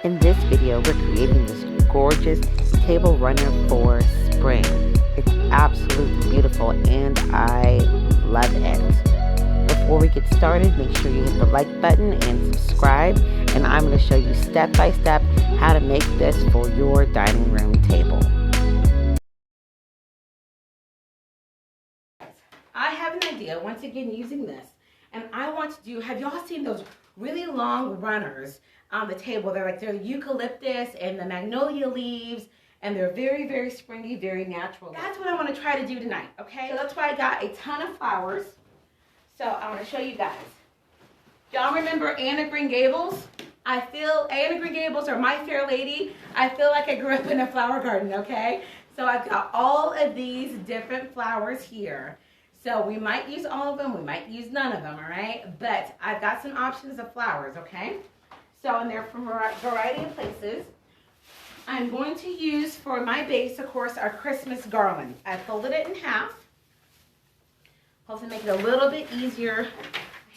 In this video, we're creating this gorgeous table runner for spring. It's absolutely beautiful and I love it. Before we get started, make sure you hit the like button and subscribe, and I'm going to show you step by step how to make this for your dining room table. I have an idea, once again using this, and I want to do, have y'all seen those really long runners on the table? They're eucalyptus and the magnolia leaves, and they're very, very springy, very natural. That's what I want to try to do tonight, okay? So that's why I got a ton of flowers. So I want to show you guys. Y'all remember Anne of Green Gables? I feel Anne of Green Gables or My Fair Lady. I feel like I grew up in a flower garden, okay? So I've got all of these different flowers here. So we might use all of them, we might use none of them, all right? But I've got some options of flowers, okay? So, and they're from a variety of places. I'm going to use for my base, of course, our Christmas garland. I folded it in half. Hopefully make it a little bit easier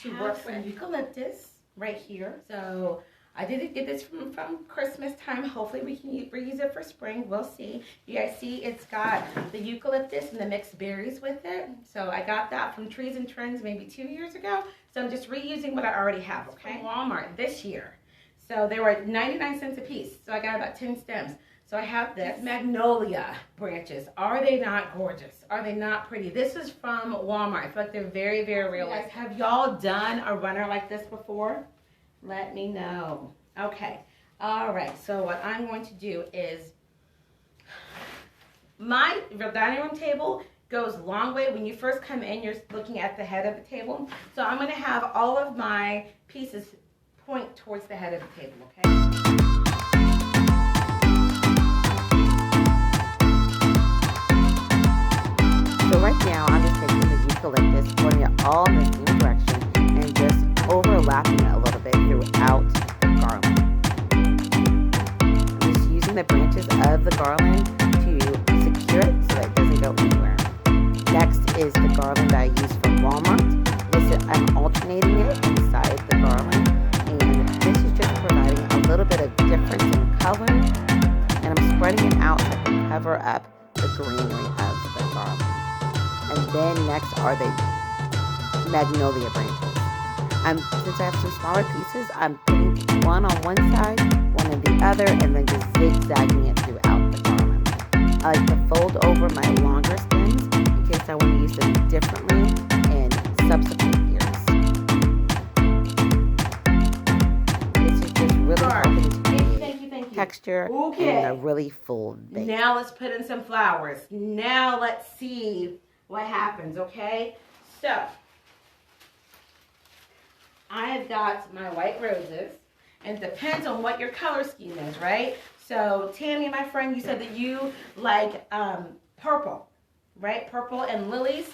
to work with. Eucalyptus right here. So I did get this from Christmas time. Hopefully we can reuse it for spring. We'll see. You guys see it's got the eucalyptus and the mixed berries with it. So I got that from Trees and Trends maybe 2 years ago. So I'm just reusing what I already have, okay? From Walmart this year. So they were 99 cents a piece. So I got about 10 stems. So I have this magnolia branches. Are they not gorgeous? Are they not pretty? This is from Walmart. I feel like they're very, very realistic. Have y'all done a runner like this before? Let me know. Okay. All right. So what I'm going to do is, my dining room table goes a long way. When you first come in, you're looking at the head of the table. So I'm going to have all of my pieces point towards the head of the table, okay? So right now, I'm just taking the eucalyptus, putting it all in the same direction, and just overlapping it a little bit throughout the garland. I'm just using the branches of the garland to secure it so that it doesn't go anywhere. Next is the garland I use from Walmart. I'm alternating it inside the garland, and this is just providing a little bit of difference in color, and I'm spreading it out to cover up the greenery of the garland. And then next are the magnolia branches. Since I have some smaller pieces, I'm putting one on one side, one on the other, and then just zigzagging it throughout the garland. I like to fold over my longer stems in case I want to use them differently in subsequent years. This is just really helping to create texture and a really full base. Now let's put in some flowers. Now let's see what happens, okay? So I have got my white roses, and it depends on what your color scheme is, right? So Tammy, my friend, you said that you like purple, right? Purple and lilies.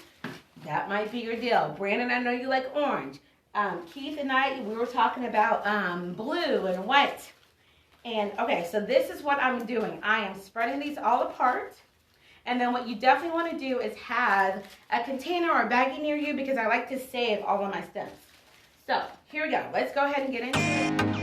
That might be your deal. Brandon, I know you like orange. Keith and I, we were talking about blue and white. And okay, so this is what I'm doing. I am spreading these all apart. And then what you definitely want to do is have a container or a baggie near you, because I like to save all of my stems. So here we go. Let's go ahead and get into it.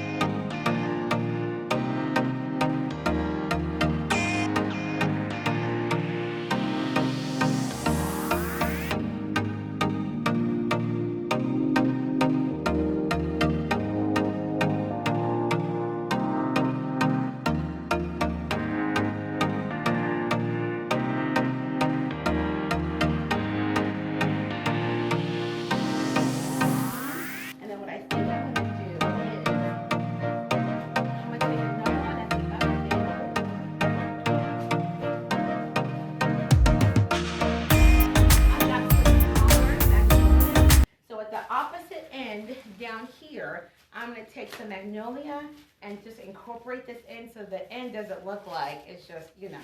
Down here, I'm going to take some magnolia and just incorporate this in so the end doesn't look like it's just, you know,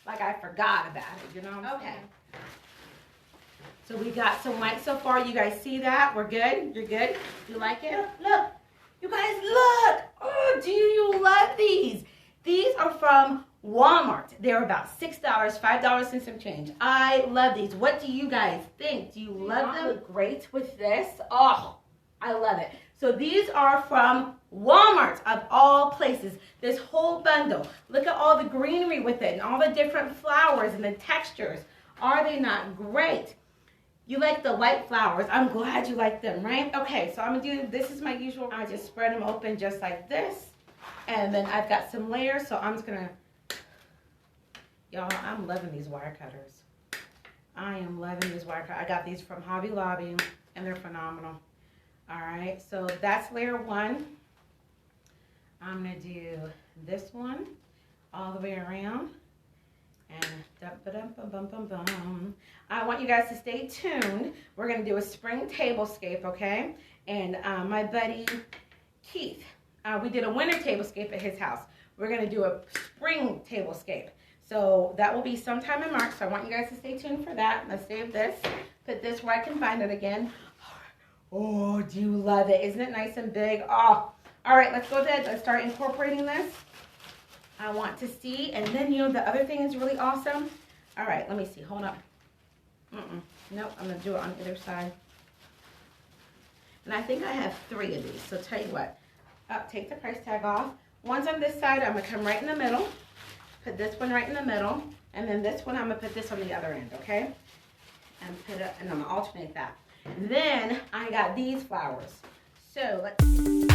like I forgot about it, you know what I'm saying? So we got some white so far. You guys see that? We're good? You're good? You like it? Look. You guys, look. Oh, do you love these? These are from Walmart. They're about $6, $5 and some change. I love these. What do you guys think? Do you love them? Look great with this. Oh, I love it. So these are from Walmart, of all places. This whole bundle. Look at all the greenery with it and all the different flowers and the textures. Are they not great? You like the light flowers. I'm glad you like them, right? Okay, so I'm going to do, this is my usual. I just spread them open just like this. And then I've got some layers, so I'm just going to, y'all, I'm loving these wire cutters. I am loving these wire cutters. I got these from Hobby Lobby, and they're phenomenal. All right, so that's layer one. I'm going to do this one all the way around. And I want you guys to stay tuned. We're going to do a spring tablescape, okay? And my buddy Keith, we did a winter tablescape at his house. We're going to do a spring tablescape. So that will be sometime in March. So I want you guys to stay tuned for that. Let's save this. Put this where I can find it again. Oh, do you love it? Isn't it nice and big? Oh, all right, let's go ahead. Let's start incorporating this. I want to see, and then, you know, the other thing is really awesome. All right, let me see. Hold up. Nope, I'm going to do it on the other side. And I think I have 3 of these. So tell you what. Take the price tag off. One's on this side. I'm going to come right in the middle. Put this one right in the middle. And then this one, I'm going to put this on the other end, okay? And put it, and I'm going to alternate that. And then I got these flowers. So let's see.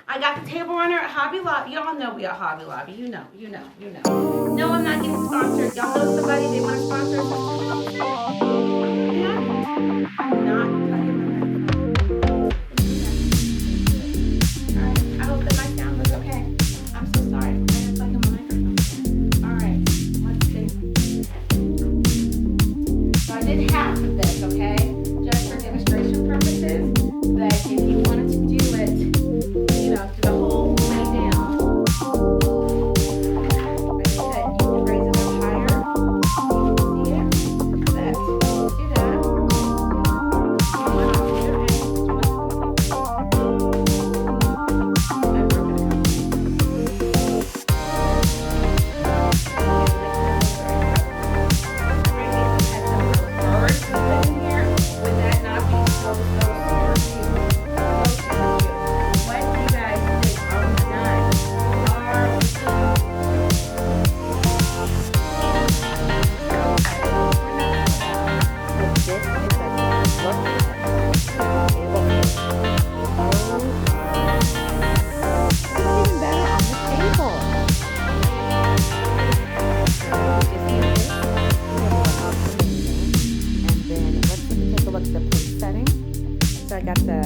I got the table runner at Hobby Lobby. Y'all know we at Hobby Lobby. You know. No, I'm not getting sponsored. Y'all know somebody, they want to sponsor us. I'm not plugging my microphone. Alright, I hope that my sound was okay. I'm so sorry. I'm trying to plug in my microphone. Alright, let's see. So I did half of this, okay? Just for demonstration purposes. But if you wanted to do it, you know, to the whole way down, like I said, you can raise it up higher. You can see it. But do that. So I got the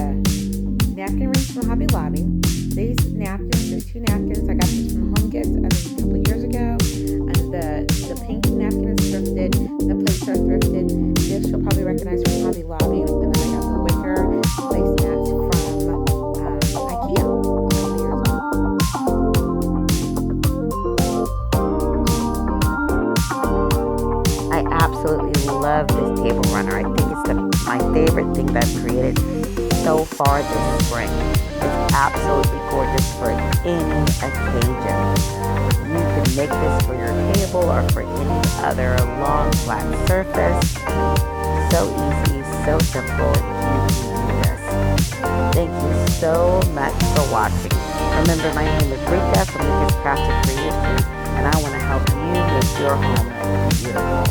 napkin rings from Hobby Lobby. These napkins, there's 2 napkins. I got these from Home Goods a couple years ago. And the pink napkin is thrifted. The plates are thrifted. This you'll probably recognize from Hobby Lobby. And then I got the wicker placemats from IKEA. I absolutely love this table runner. I think it's my favorite thing that I've created so far this spring. It's absolutely gorgeous for any occasion. You can make this for your table or for any other long flat surface. So easy, so simple, you can do this. Thank you so much for watching. Remember, my name is Rika from Rika's Crafted Creations, and I want to help you make your home beautiful.